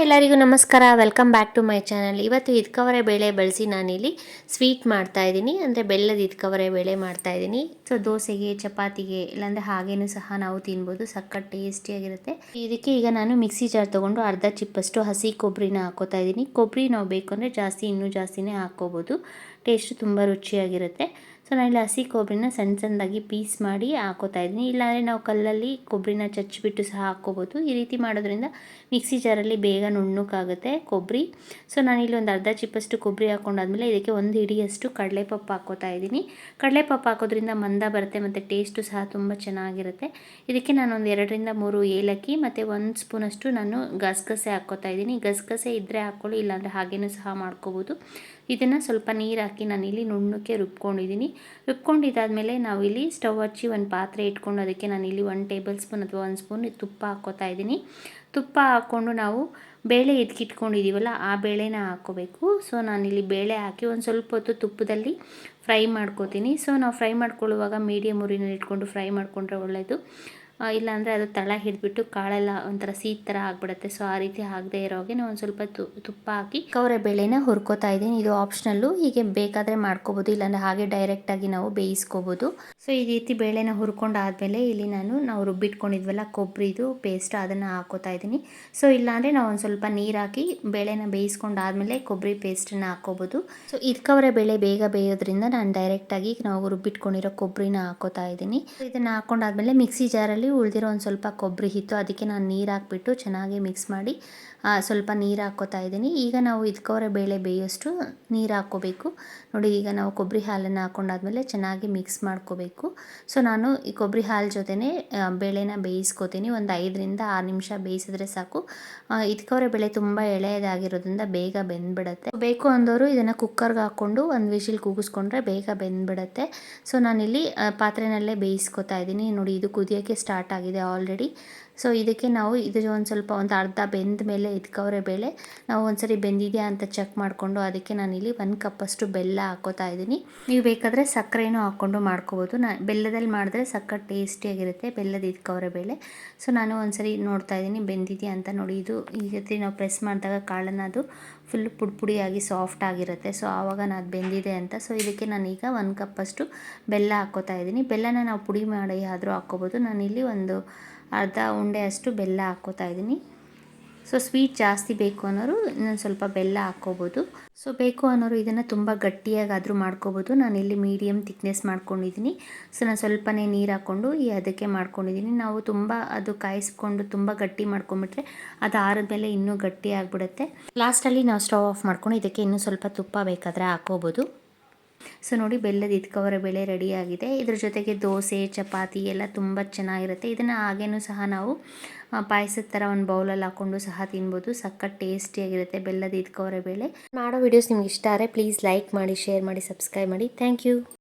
ಎಲ್ಲರಿಗೂ ನಮಸ್ಕಾರ. Welcome back to my channel. ಇವತ್ತು ಇದ್ಕವರೆ ಬೇಳೆ ಬಳಸಿ ನಾನಿಲ್ಲಿ ಸ್ವೀಟ್ ಮಾಡ್ತಾ ಇದ್ದೀನಿ, ಅಂದರೆ ಬೆಲ್ಲದ ಇದ್ಕವರೆ ಬೇಳೆ ಮಾಡ್ತಾ ಇದ್ದೀನಿ. ಸೊ ದೋಸೆಗೆ, ಚಪಾತಿಗೆ, ಇಲ್ಲಾಂದರೆ ಹಾಗೇನೂ ಸಹ ನಾವು ತಿನ್ಬೋದು. ಸಖತ್ ಟೇಸ್ಟಿಯಾಗಿರುತ್ತೆ. ಇದಕ್ಕೆ ಈಗ ನಾನು ಮಿಕ್ಸಿ ಜಾರ್ ತೊಗೊಂಡು ಅರ್ಧ ಚಿಪ್ಪಷ್ಟು ಹಸಿ ಕೊಬ್ಬರಿನ ಹಾಕೋತಾ ಇದ್ದೀನಿ. ಕೊಬ್ಬರಿ ನಾವು ಬೇಕು ಅಂದರೆ ಇನ್ನೂ ಜಾಸ್ತಿನೇ ಹಾಕ್ಕೋಬೋದು. ಟೇಸ್ಟು ತುಂಬ ರುಚಿಯಾಗಿರುತ್ತೆ. ಸೊ ನಾನಿಲ್ಲಿ ಹಸಿ ಕೊಬ್ಬರಿನ ಸಣ್ಣ ಸಣ್ಣದಾಗಿ ಪೀಸ್ ಮಾಡಿ ಹಾಕೋತಾ ಇದ್ದೀನಿ. ಇಲ್ಲಾಂದರೆ ನಾವು ಕಲ್ಲಲ್ಲಿ ಕೊಬ್ಬರಿನ ಚಚ್ಚಿಬಿಟ್ಟು ಸಹ ಹಾಕ್ಕೋಬೋದು. ಈ ರೀತಿ ಮಾಡೋದ್ರಿಂದ ಮಿಕ್ಸಿ ಜಾರಲ್ಲಿ ಬೇಗ ನುಣ್ಣಕ್ಕಾಗುತ್ತೆ ಕೊಬ್ಬರಿ. ಸೊ ನಾನಿಲ್ಲಿ ಒಂದು ಅರ್ಧ ಚಿಪ್ಪಷ್ಟು ಕೊಬ್ಬರಿ ಹಾಕ್ಕೊಂಡಾದ್ಮೇಲೆ ಇದಕ್ಕೆ ಒಂದು ಹಿಡಿಯಷ್ಟು ಕಡಲೆಪಪ್ಪು ಹಾಕ್ಕೋತಾ ಇದ್ದೀನಿ. ಕಡಲೆಪಪ್ಪು ಹಾಕೋದ್ರಿಂದ ಮಂದ ಬರುತ್ತೆ ಮತ್ತು ಟೇಸ್ಟು ಸಹ ತುಂಬ ಚೆನ್ನಾಗಿರುತ್ತೆ. ಇದಕ್ಕೆ ನಾನು ಒಂದು 2-3 ಏಲಕ್ಕಿ ಮತ್ತು 1 ಸ್ಪೂನಷ್ಟು ನಾನು ಗಸಗಸೆ ಹಾಕ್ಕೋತಾ ಇದ್ದೀನಿ. ಗಸಗಸೆ ಇದ್ದರೆ ಹಾಕ್ಕೊಳ್ಳಿ, ಇಲ್ಲಾಂದರೆ ಹಾಗೇನೂ ಸಹ ಮಾಡ್ಕೋಬೋದು. ಇದನ್ನು ಸ್ವಲ್ಪ ನೀರು ಹಾಕಿ ನಾನಿಲ್ಲಿ ನುಣ್ಣಕ್ಕೆ ರುಬ್ಕೊಂಡಿದ್ದೀನಿ. ರುಬ್ಕೊಂಡಿದ್ದಾದಮೇಲೆ ನಾವಿಲ್ಲಿ ಸ್ಟವ್ ಹಚ್ಚಿ ಒಂದು ಪಾತ್ರೆ ಇಟ್ಕೊಂಡು ಅದಕ್ಕೆ ನಾನಿಲ್ಲಿ 1 ಟೇಬಲ್ ಸ್ಪೂನ್ ಅಥವಾ 1 ಸ್ಪೂನ್ ತುಪ್ಪ ಹಾಕ್ಕೋತಾ ಇದ್ದೀನಿ. ತುಪ್ಪ ಹಾಕ್ಕೊಂಡು ನಾವು ಬೇಳೆ ಎತ್ಕಿಟ್ಕೊಂಡಿದ್ದೀವಲ್ಲ ಆ ಬೇಳೆನ ಹಾಕ್ಕೋಬೇಕು. ಸೊ ನಾನಿಲ್ಲಿ ಬೇಳೆ ಹಾಕಿ ಒಂದು ಸ್ವಲ್ಪ ಹೊತ್ತು ತುಪ್ಪದಲ್ಲಿ ಫ್ರೈ ಮಾಡ್ಕೋತೀನಿ. ಸೊ ನಾವು ಫ್ರೈ ಮಾಡ್ಕೊಳ್ಳುವಾಗ ಮೀಡಿಯಮ್ ಉರಿನಲ್ಲಿ ಇಟ್ಕೊಂಡು ಫ್ರೈ ಮಾಡಿಕೊಂಡ್ರೆ ಒಳ್ಳೆಯದು. ಇಲ್ಲಾಂದರೆ ಅದು ತಳ ಹಿಡಿದ್ಬಿಟ್ಟು ಕಾಳೆಲ್ಲ ಒಂಥರ ಸೀದ್ ಥರ ಆಗಿಬಿಡುತ್ತೆ. ಸೊ ಆ ರೀತಿ ಆಗದೆ ಇರೋ ಹಾಗೆ ನಾವು ಒಂದು ಸ್ವಲ್ಪ ತುಪ್ಪ ಹಾಕಿ ಕವರೆ ಬೇಳೆನ ಹುರ್ಕೋತಾ ಇದ್ದೀನಿ. ಇದು ಆಪ್ಷನಲ್ಲು, ಹೀಗೆ ಬೇಕಾದರೆ ಮಾಡ್ಕೋಬೋದು, ಇಲ್ಲಾಂದರೆ ಹಾಗೆ ಡೈರೆಕ್ಟಾಗಿ ನಾವು ಬೇಯಿಸ್ಕೋಬೋದು. ಸೊ ಈ ರೀತಿ ಬೇಳೆನ ಹುರ್ಕೊಂಡಾದಮೇಲೆ ಇಲ್ಲಿ ನಾವು ರುಬ್ಬಿಟ್ಕೊಂಡಿದ್ವಲ್ಲ ಕೊಬ್ಬರಿದು ಪೇಸ್ಟ್, ಅದನ್ನು ಹಾಕೋತಾ ಇದ್ದೀನಿ. ಸೊ ಇಲ್ಲಾಂದರೆ ನಾವು ಒಂದು ಸ್ವಲ್ಪ ನೀರು ಹಾಕಿ ಬೇಳೆನ ಬೇಯಿಸ್ಕೊಂಡಾದಮೇಲೆ ಕೊಬ್ಬರಿ ಪೇಸ್ಟನ್ನು ಹಾಕ್ಕೋಬೋದು. ಸೊ ಇದ್ಕವರೆ ಬೇಳೆ ಬೇಗ ಬೇಯೋದ್ರಿಂದ ನಾನು ಡೈರೆಕ್ಟಾಗಿ ನಾವು ರುಬ್ಬಿಟ್ಕೊಂಡಿರೋ ಕೊಬ್ಬರಿನ ಹಾಕೋತಾ ಇದ್ದೀನಿ. ಇದನ್ನು ಹಾಕೊಂಡಾದ್ಮೇಲೆ ಮಿಕ್ಸಿ ಜಾರಲ್ಲಿ ಉಳಿದಿರೋ ಒಂದು ಸ್ವಲ್ಪ ಕೊಬ್ಬರಿ ಹಿಟ್ಟು, ಅದಕ್ಕೆ ನಾನು ನೀರು ಹಾಕ್ಬಿಟ್ಟು ಚೆನ್ನಾಗಿ ಮಿಕ್ಸ್ ಮಾಡಿ ಸ್ವಲ್ಪ ನೀರು ಹಾಕ್ಕೋತಾ ಇದ್ದೀನಿ. ಈಗ ನಾವು ಇದ್ಕವರೆ ಬೇಳೆ ಬೇಯೋಷ್ಟು ನೀರು ಹಾಕ್ಕೋಬೇಕು. ನೋಡಿ, ಈಗ ನಾವು ಕೊಬ್ಬರಿ ಹಾಲನ್ನು ಹಾಕೊಂಡಾದ್ಮೇಲೆ ಚೆನ್ನಾಗಿ ಮಿಕ್ಸ್ ಮಾಡ್ಕೋಬೇಕು. ಸೊ ನಾನು ಈ ಕೊಬ್ಬರಿ ಹಾಲು ಜೊತೆನೇ ಬೇಳೆನ ಬೇಯಿಸ್ಕೋತೀನಿ. ಒಂದು 5-6 ನಿಮಿಷ ಬೇಯಿಸಿದ್ರೆ ಸಾಕು. ಇದ್ಕವರೆ ಬೇಳೆ ತುಂಬ ಎಳೆಯದಾಗಿರೋದ್ರಿಂದ ಬೇಗ ಬೆಂದ್ಬಿಡುತ್ತೆ. ಬೇಕು ಅಂದವರು ಇದನ್ನು ಕುಕ್ಕರ್ಗೆ ಹಾಕ್ಕೊಂಡು ಒಂದು ವಿಶಿಲ್ ಕೂಗಿಸ್ಕೊಂಡ್ರೆ ಬೇಗ ಬೆಂದ್ಬಿಡುತ್ತೆ. ಸೊ ನಾನಿಲ್ಲಿ ಪಾತ್ರೆನಲ್ಲೇ ಬೇಯಿಸ್ಕೋತಾ ಇದ್ದೀನಿ. ನೋಡಿ, ಇದು ಕುದಿಯೋಕ್ಕೆ ಸ್ಟಾರ್ಟ್ ಆಗಿದೆ ಆಲ್ರೆಡಿ. ಸೊ ಇದಕ್ಕೆ ನಾವು ಒಂದು ಸ್ವಲ್ಪ ಒಂದು ಅರ್ಧ ಬೆಂದ ಮೇಲೆ ಇದ್ಕವರೆ ಬೇಳೆ ನಾವು ಒಂದ್ಸರಿ ಬೆಂದಿದೆಯಾ ಅಂತ ಚೆಕ್ ಮಾಡಿಕೊಂಡು ಅದಕ್ಕೆ ನಾನಿಲ್ಲಿ 1 ಕಪ್ಪಷ್ಟು ಬೆಲ್ಲ ಹಾಕೋತಾ ಇದ್ದೀನಿ. ನೀವು ಬೇಕಾದರೆ ಸಕ್ಕರೆನೂ ಹಾಕ್ಕೊಂಡು ಮಾಡ್ಕೋಬೋದು. ಬೆಲ್ಲದಲ್ಲಿ ಮಾಡಿದ್ರೆ ಸಖತ್ ಟೇಸ್ಟಿಯಾಗಿರುತ್ತೆ ಬೆಲ್ಲದ ಇದ್ಕವರೆ ಬೇಳೆ. ಸೊ ನಾನು ಒಂದ್ಸರಿ ನೋಡ್ತಾ ಇದ್ದೀನಿ ಬೆಂದಿದೆಯಾ ಅಂತ. ನೋಡಿ, ಇದು ಈ ರೀತಿ ನಾವು ಪ್ರೆಸ್ ಮಾಡಿದಾಗ ಕಾಳನ್ನು ಅದು ಫುಲ್ ಪುಡಿಯಾಗಿ ಸಾಫ್ಟ್ ಆಗಿರುತ್ತೆ. ಸೊ ಆವಾಗ ಅದು ಬೆಂದಿದೆ ಅಂತ. ಸೊ ಇದಕ್ಕೆ ನಾನೀಗ 1 ಕಪ್ಪಷ್ಟು ಬೆಲ್ಲ ಹಾಕ್ಕೋತಾ ಇದ್ದೀನಿ. ಬೆಲ್ಲನ ನಾವು ಪುಡಿ ಮಾಡಿ ಆದರೂ ಹಾಕ್ಕೋಬೋದು. ನಾನಿಲ್ಲಿ ಒಂದು ಅರ್ಧ ಉಂಡೆ ಅಷ್ಟು ಬೆಲ್ಲ ಹಾಕ್ಕೋತಾ ಇದ್ದೀನಿ. ಸೊ ಸ್ವೀಟ್ ಜಾಸ್ತಿ ಬೇಕು ಅನ್ನೋರು ಇನ್ನೊಂದು ಸ್ವಲ್ಪ ಬೆಲ್ಲ ಹಾಕ್ಕೋಬೋದು. ಸೊ ಬೇಕು ಅನ್ನೋರು ಇದನ್ನು ತುಂಬ ಗಟ್ಟಿಯಾಗಾದರೂ ಮಾಡ್ಕೋಬೋದು. ನಾನಿಲ್ಲಿ ಮೀಡಿಯಮ್ ಥಿಕ್ನೆಸ್ ಮಾಡ್ಕೊಂಡಿದ್ದೀನಿ. ಸೊ ನಾನು ಸ್ವಲ್ಪನೇ ನೀರು ಹಾಕ್ಕೊಂಡು ಅದಕ್ಕೆ ಮಾಡ್ಕೊಂಡಿದ್ದೀನಿ. ನಾವು ತುಂಬ ಅದು ಕಾಯಿಸ್ಕೊಂಡು ತುಂಬ ಗಟ್ಟಿ ಮಾಡ್ಕೊಂಬಿಟ್ರೆ ಅದು ಆರಿದ್ಮೇಲೆ ಇನ್ನೂ ಗಟ್ಟಿ ಆಗಿಬಿಡುತ್ತೆ. ಲಾಸ್ಟಲ್ಲಿ ನಾವು ಸ್ಟವ್ ಆಫ್ ಮಾಡ್ಕೊಂಡು ಇದಕ್ಕೆ ಇನ್ನೂ ಸ್ವಲ್ಪ ತುಪ್ಪ ಬೇಕಾದರೆ ಹಾಕ್ಕೋಬೋದು. ಸೊ ನೋಡಿ, ಬೆಲ್ಲದ ಇದ್ಕವರೆ ಬೇಳೆ ರೆಡಿಯಾಗಿದೆ. ಇದ್ರ ಜೊತೆಗೆ ದೋಸೆ, ಚಪಾತಿ ಎಲ್ಲ ತುಂಬ ಚೆನ್ನಾಗಿರುತ್ತೆ. ಇದನ್ನು ಹಾಗೇನೂ ಸಹ ನಾವು ಪಾಯಸದ ಥರ ಒಂದು ಬೌಲಲ್ಲಿ ಹಾಕ್ಕೊಂಡು ಸಹ ತಿನ್ಬೋದು. ಸಖತ್ ಟೇಸ್ಟಿಯಾಗಿರುತ್ತೆ ಬೆಲ್ಲದ ಇದ್ಕವರೆ ಬೇಳೆ. ಮಾಡೋ ವಿಡಿಯೋಸ್ ನಿಮ್ಗೆ ಇಷ್ಟ ಆದರೆ ಪ್ಲೀಸ್ ಲೈಕ್ ಮಾಡಿ, ಶೇರ್ ಮಾಡಿ, ಸಬ್ಸ್ಕ್ರೈಬ್ ಮಾಡಿ. Thank you.